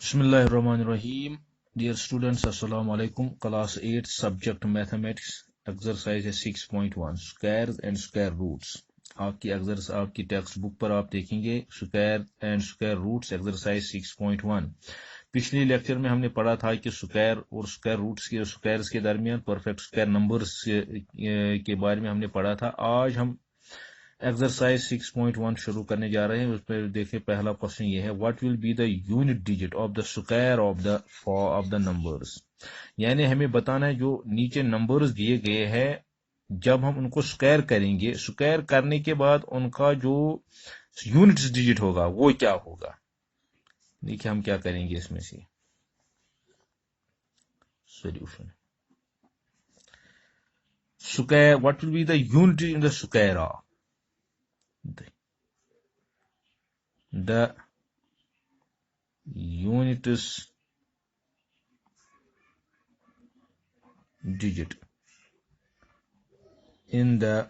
Bismillahirrahmanirrahim. Dear students, Assalamu alaikum. Class 8 subject mathematics exercise है 6.1 squares and square roots. आपकी text book पर आप देखेंगे square and square roots exercise 6.1. पिछले lecture में हमने पढ़ा था कि स्क्वायर और स्क्वायर रूट्स के स्क्वायर्स के दरमियान परफेक्ट स्क्वायर नंबर्स के बारे में हमने पढ़ा था. आज हम एक्सरसाइज 6.1 शुरू करने जा रहे हैं. उसमें देखिए पहला क्वेश्चन ये है, what will be the unit digit of the square of the numbers. यानी हमें बताना है जो नीचे नंबर्स दिए गए हैं, जब हम उनको स्क्वायर करेंगे, स्क्वायर करने के बाद उनका जो यूनिट डिजिट होगा वो क्या होगा. देखिए हम क्या करेंगे इसमें से solution. Square, what will be the unit in the square of the units digit in the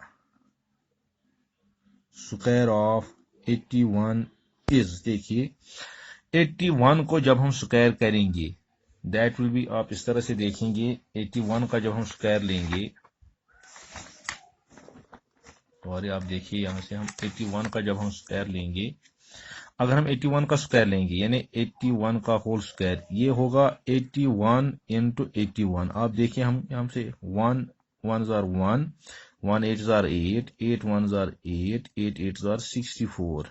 square of 81 is. देखिए 81 को जब हम स्क्वायर करेंगे दैट विल बी, आप इस तरह से देखेंगे 81 का जब हम स्क्वायर लेंगे, और आप देखिए यहां से हम 81 का जब हम स्क्वायर लेंगे, अगर हम 81 का स्क्वायर लेंगे यानी 81 का होल स्क्वायर, ये होगा 81 इंटू 81. आप देखिए हम यहां से 1 1 जार 1, 1 8 जार 8, 8 1 जार 8, 8 8 जार 64.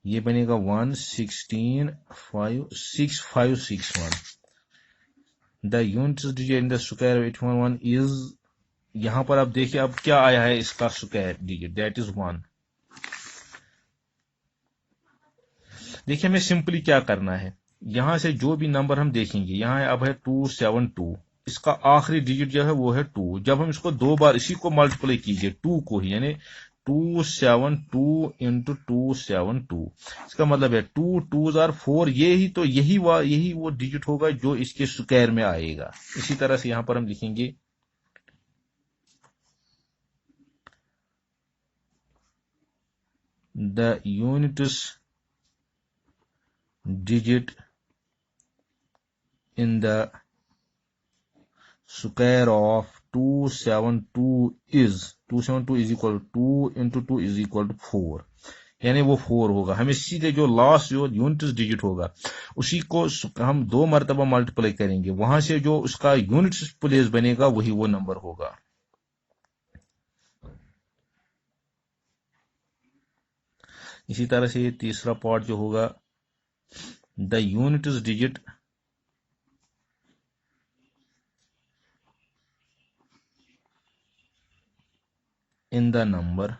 ये बनेगा 1 16 5 6 5 6 1. The unit digit in the square 81 is, यहां पर आप देखिए अब क्या आया है इसका स्क्वायर डिजिट, दैट इज 1. देखिए हमें सिंपली क्या करना है, यहां से जो भी नंबर हम देखेंगे, यहां अब है 272, इसका आखिरी डिजिट जो है वो है 2. जब हम इसको दो बार इसी को मल्टीप्लाई कीजिए 2 को ही, यानी 272 इंटू 272, इसका मतलब है 2 2 जार 4. यही वो डिजिट होगा जो इसके स्क्वायर में आएगा. इसी तरह से यहां पर हम लिखेंगे the units digit in the square of 272 is equal to 2 into 2 is equal to 4. यानी वो 4 होगा. हमें सीधे जो लास्ट जो यूनिट डिजिट होगा उसी को हम दो मरतबा मल्टीप्लाई करेंगे, वहां से जो उसका यूनिट प्लेस बनेगा वही वो नंबर होगा. इसी तरह से ये तीसरा पार्ट जो होगा, the unit digit in the number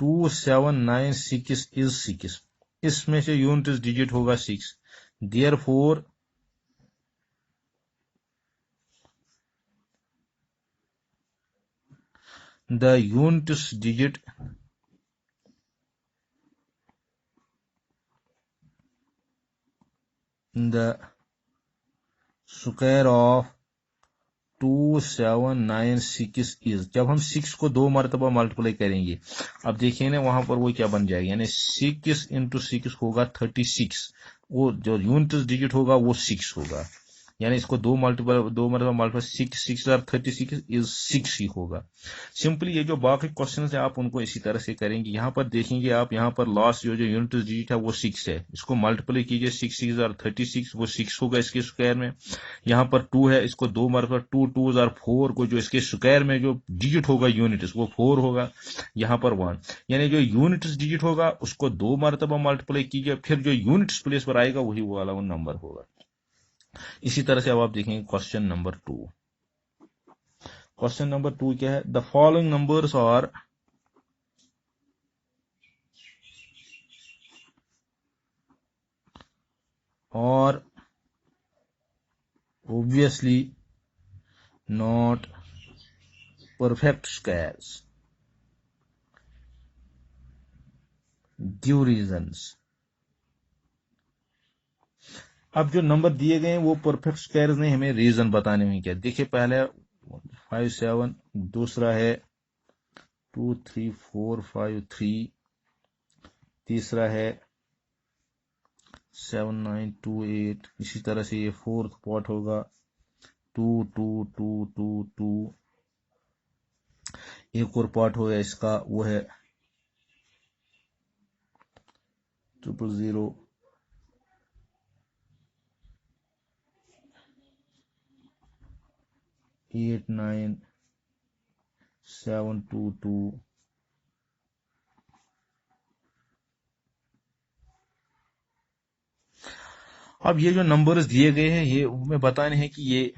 2796 is 6. इसमें से यूनिट डिजिट होगा 6. Therefore the unit digit in the square of 2796 is, जब हम 6 को दो मरतबा मल्टीप्लाई करेंगे, अब देखिए ना वहां पर वो क्या बन जाएगा, यानी 6 इंटू 6 होगा 36. वो जो यूनिट डिजिट होगा वो 6 होगा, यानी इसको दो मरतबा मल्टीप्लाई 6 जार 36 इज 6 ही होगा. सिंपली ये जो बाकी क्वेश्चन है आप उनको इसी तरह से करेंगे. यहाँ पर देखेंगे आप, यहाँ पर लास्ट जो यूनिट डिजिट है वो 6 है, इसको मल्टीप्लाई कीजिए 6 6 जार 36, वो 6 होगा इसके स्क्वायर में. यहाँ पर 2 है, इसको दो मरतबा 2 2 जार 4 को जो इसके स्क्वायर में जो डिजिट होगा यूनिट वो 4 होगा. यहाँ पर 1, यानी जो यूनिट डिजिट होगा उसको दो मरतबा मल्टीप्लाई कीजिए, फिर जो यूनिट प्लेस पर आएगा वही वो वाला नंबर होगा. इसी तरह से अब आप देखेंगे क्वेश्चन नंबर 2. क्वेश्चन नंबर 2 क्या है, the following numbers are obviously not perfect squares. Due reasons. अब जो नंबर दिए गए हैं वो परफेक्ट स्क्वायर्स नहीं, हमें रीजन बताने में क्या. देखिए पहले 5 7, दूसरा है 2 3 4 5 3, तीसरा है 7928। इसी तरह से ये फोर्थ पार्ट होगा 222222। एक और पार्ट होगा इसका, वो है 000 89722। अब ये जो नंबर्स दिए गए हैं ये हमें बताने हैं कि ये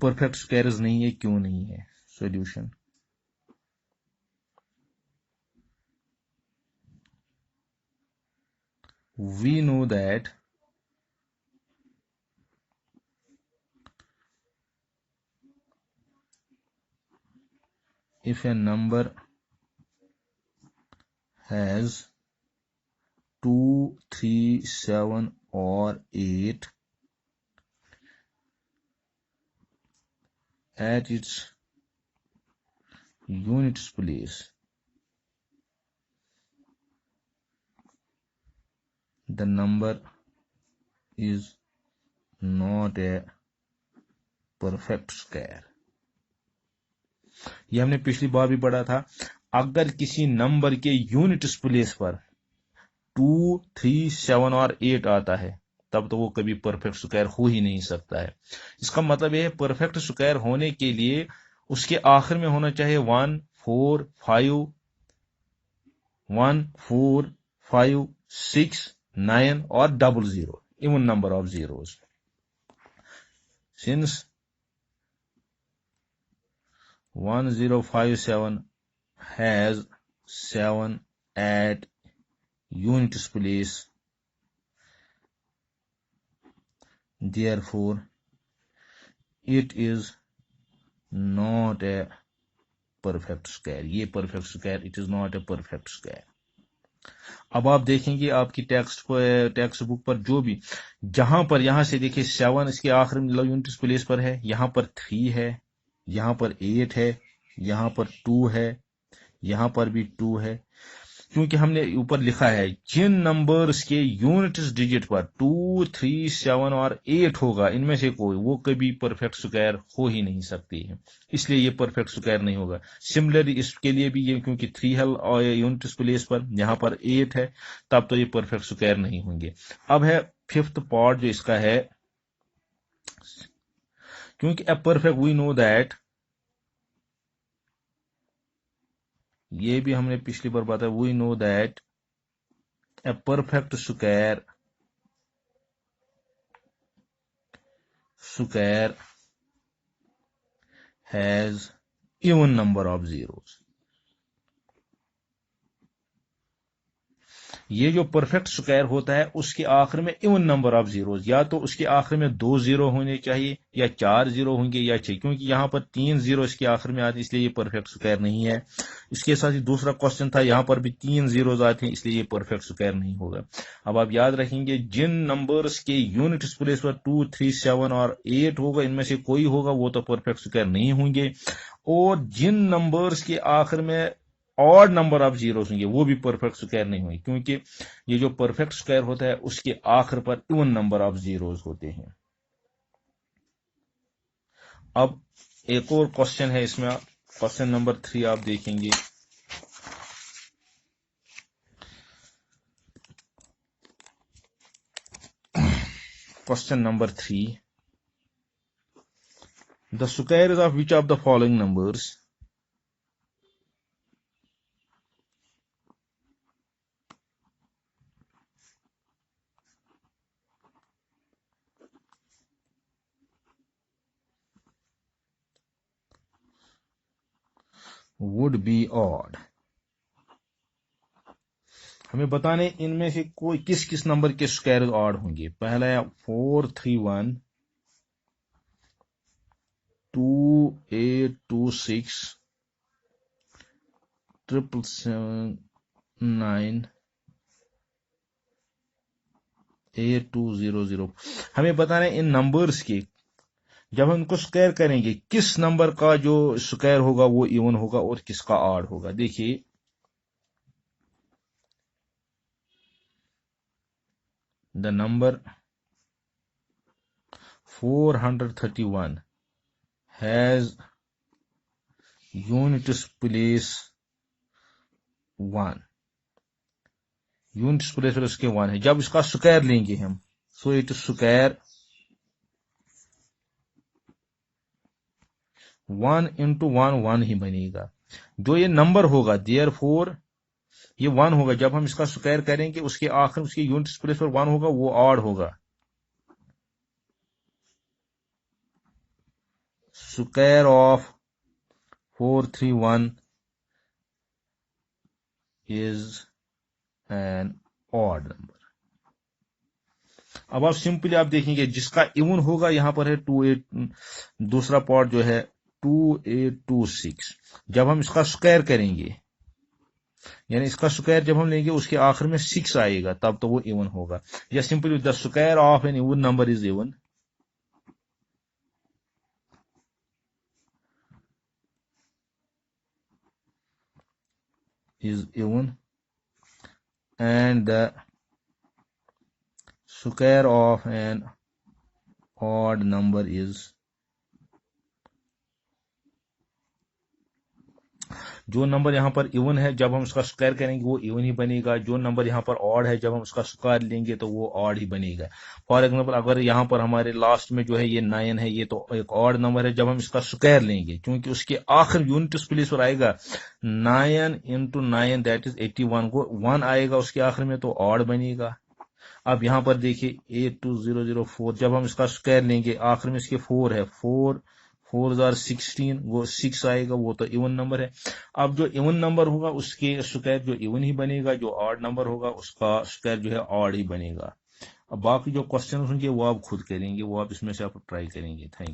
परफेक्ट स्क्वायर्स नहीं है, क्यों नहीं है। Solution, we know that if a number has 2, 3, 7 or 8 at its units place, the number is not a perfect square। ये हमने पिछली बार भी पढ़ा था, अगर किसी नंबर के यूनिट्स प्लेस पर 2, 3, 7 और 8 आता है तब तो वो कभी परफेक्ट स्क्वायर हो ही नहीं सकता है। इसका मतलब यह है परफेक्ट स्क्वायर होने के लिए उसके आखिर में होना चाहिए 1, 4, 5, 1, 4, 5, 6, 9 और 00, even number of zeros। Since 1057 has 7 at units place, therefore it is not a perfect square। ये perfect square, it is not a perfect square। अब आप देखेंगे आपकी टेक्स्ट बुक पर जो भी, जहां पर यहां से देखिए 7 इसके आखिर में यूनिट्स प्लेस पर है, यहां पर 3 है, यहां पर 8 है, यहां पर 2 है, यहां पर भी 2 है, क्योंकि हमने ऊपर लिखा है जिन नंबर्स के यूनिट्स डिजिट पर 2, 3, 7 और 8 होगा इनमें से कोई, वो कभी परफेक्ट स्क्वायर हो ही नहीं सकती है, इसलिए ये परफेक्ट स्क्वायर नहीं होगा। सिमिलरली इसके लिए भी ये, क्योंकि 3 है और यूनिट्स प्लेस पर, यहां पर 8 है, तब तो ये परफेक्ट स्क्वायर नहीं होंगे। अब है फिफ्थ पार्ट जो इसका है, क्योंकि a perfect we know that, ये भी हमने पिछली बार बताया, we know that a perfect square has even number of zeros। ये जो परफेक्ट स्क्वायर होता है उसके आखिर में इवन नंबर ऑफ जीरोज, या तो उसके आखिर में 2 जीरो होने चाहिए या 4 जीरो होंगे या 6, क्योंकि यहां पर 3 जीरो इसके आखिर में आते, इसलिए ये परफेक्ट स्क्वायर नहीं है। इसके साथ ही दूसरा क्वेश्चन था, यहां पर भी 3 जीरोज आते हैं, इसलिए ये परफेक्ट स्क्वायर नहीं होगा। अब आप याद रखेंगे जिन नंबर्स के यूनिट्स प्लेस पर 2, 3, 7 और 8 होगा, इनमें से कोई होगा वो तो परफेक्ट स्क्वायर नहीं होंगे, और जिन नंबर्स के आखिर में ऑड नंबर ऑफ जीरोस होंगे वो भी परफेक्ट स्क्वायर नहीं होंगे, क्योंकि ये जो परफेक्ट स्क्वायर होता है उसके आखिर पर इवन नंबर ऑफ जीरोस होते हैं। अब एक और क्वेश्चन है इसमें, क्वेश्चन नंबर 3 आप देखेंगे। Question number 3, the squares of which of the following numbers would be odd. हमें बताने इनमें से कोई किस किस नंबर के स्क्वायर ऑड होंगे। पहला है 431, 2826, 777, 8200। हमें बताना है इन नंबर्स के, जब हम इनको स्क्वायर करेंगे किस नंबर का जो स्क्वायर होगा वो इवन होगा और किसका ऑड होगा। देखिए the number 431 has units place 1, units place पर उसके 1 है। जब इसका स्क्वायर लेंगे हम, सो इट स्क्वायर 1 इंटू 1 1 ही बनेगा। जो ये नंबर होगा देयरफॉर ये 1 होगा। जब हम इसका स्क्वायर करेंगे उसके आखिर उसके यूनिट्स प्लेस पर 1 होगा, वो ऑड होगा। Square of 431 is an odd number. अब आप सिंपली आप देखेंगे जिसका इवन होगा, यहां पर है 28, दूसरा पार्ट जो है 2826। जब हम इसका स्क्वायर करेंगे, यानी इसका स्क्वायर जब हम लेंगे उसके आखिर में 6 आएगा, तब तो वो इवन होगा। या simply the square of an even number is even. And the square of an odd number is, जो नंबर यहां पर इवन है जब हम उसका स्क्वायर करेंगे वो इवन ही बनेगा। जो नंबर यहां पर ऑड है जब हम उसका स्क्वायर लेंगे तो वो ऑड ही बनेगा। फॉर एग्जांपल अगर यहां पर हमारे लास्ट में जो है ये 9 है, ये तो एक ऑड नंबर है। जब हम इसका स्क्वायर लेंगे, क्योंकि उसके आखिर यूनिट प्लेस पर आएगा 9 इंटू 9 दैट इज 81, को 1 आएगा उसके आखिर में, तो ऑड बनेगा। अब यहां पर देखिए 82004, जब हम इसका स्क्वायर लेंगे आखिर में इसके 4 है, 4 16, वो 6 आएगा, वो तो इवन नंबर है। अब जो इवन नंबर होगा उसके स्क्वायर जो इवन ही बनेगा, जो ऑड नंबर होगा उसका स्क्वायर जो है ऑड ही बनेगा। अब बाकी जो क्वेश्चन होंगे वो आप खुद करेंगे, वो आप इसमें से आप ट्राई करेंगे। Thank you.